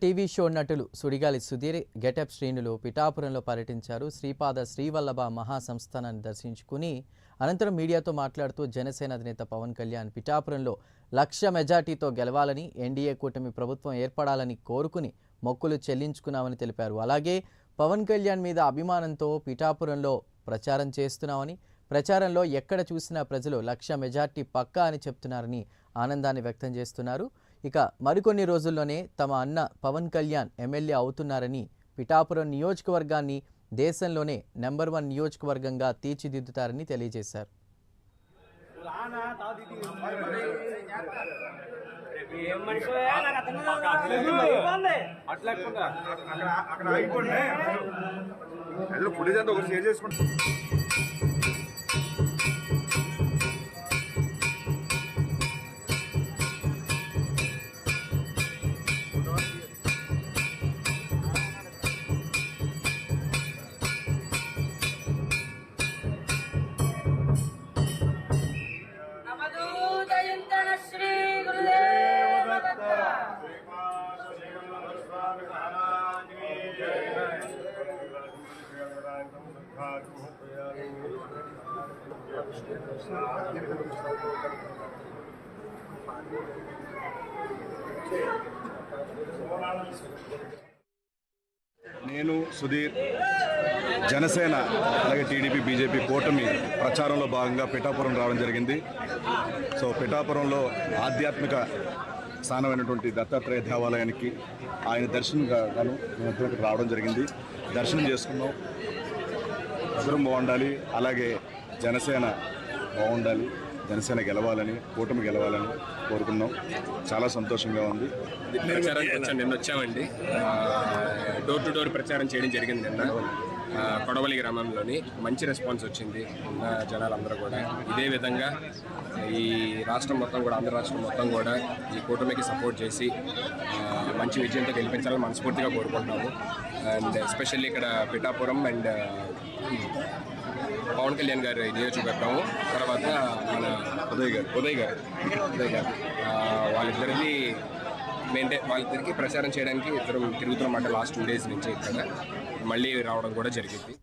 TV show నటులు Sudigali Sudheer getup శ్రేణులు పిఠాపురంలో పర్యటించారు. శ్రీపాద శ్రీవల్లభ మహాసంస్థానాన్ని దర్శించుకుని అనంతరం మీడియాతో మాట్లాడుతూ జనసేన అధినేత పవన్ కళ్యాణ్ పిఠాపురంలో 1,00,000 మెజార్టీతో గెలవాలని, ఎన్డీఏ కూటమి ప్రభుత్వం ఏర్పడాలని కోరుకుని మొక్కులు చెల్లించుకున్నామని తెలిపారు. అలాగే పవన్ కళ్యాణ్ మీద అభిమానంతో పిఠాపురంలో ప్రచారం చేస్తున్నామని, ప్రచారంలో ఎక్కడ చూసినా ప్రజలు 1,00,000 మెజార్టీ పక్కా అని చెప్తున్నారని ఆనందాన్ని వ్యక్తం చేస్తున్నారు. ఇక మరికొన్ని రోజుల్లోనే తమ అన్న పవన్ కళ్యాణ్ ఎమ్మెల్యే అవుతున్నారని, పిఠాపురం నియోజకవర్గాన్ని దేశంలోనే నెంబర్ 1 నియోజకవర్గంగా తీర్చిదిద్దుతారని తెలియజేశారు. నేను సుధీర్ జనసేన అలాగే టీడీపీ బీజేపీ కూటమి ప్రచారంలో భాగంగా పిఠాపురం రావడం జరిగింది. సో పిఠాపురంలో ఆధ్యాత్మిక స్థానమైనటువంటి దత్తాత్రేయ దేవాలయానికి ఆయన దర్శనంగా మేము రావడం జరిగింది. దర్శనం చేసుకున్నాం. అందరం బాగుండాలి, అలాగే జనసేన బాగుండాలి, జనసేన గెలవాలని, కూటమి గెలవాలని కోరుకున్నాం. చాలా సంతోషంగా ఉంది. నిన్న వచ్చామండి, డోర్ టు డోర్ ప్రచారం చేయడం జరిగింది. నిన్న కొడవలి గ్రామంలోని మంచి రెస్పాన్స్ వచ్చింది. జనాలందరూ కూడా ఇదే విధంగా ఈ రాష్ట్రం మొత్తం కూడా, ఆంధ్ర రాష్ట్రం మొత్తం కూడా ఈ కూటమికి సపోర్ట్ చేసి మంచి విజయంతో గెలిపించాలని మనస్ఫూర్తిగా కోరుకుంటున్నాము. అండ్ ఎస్పెషల్లీ ఇక్కడ పిఠాపురం అండ్ పవన్ కళ్యాణ్ గారి నియోజకవర్గము, తర్వాత మన ఉదయ్ గారు వాళ్ళిద్దరికి ప్రచారం చేయడానికి ఇద్దరం తిరుగుతున్నమాట. లాస్ట్ 2 days నుంచి ఇక్కడ మళ్ళీ రావడం కూడా జరిగింది.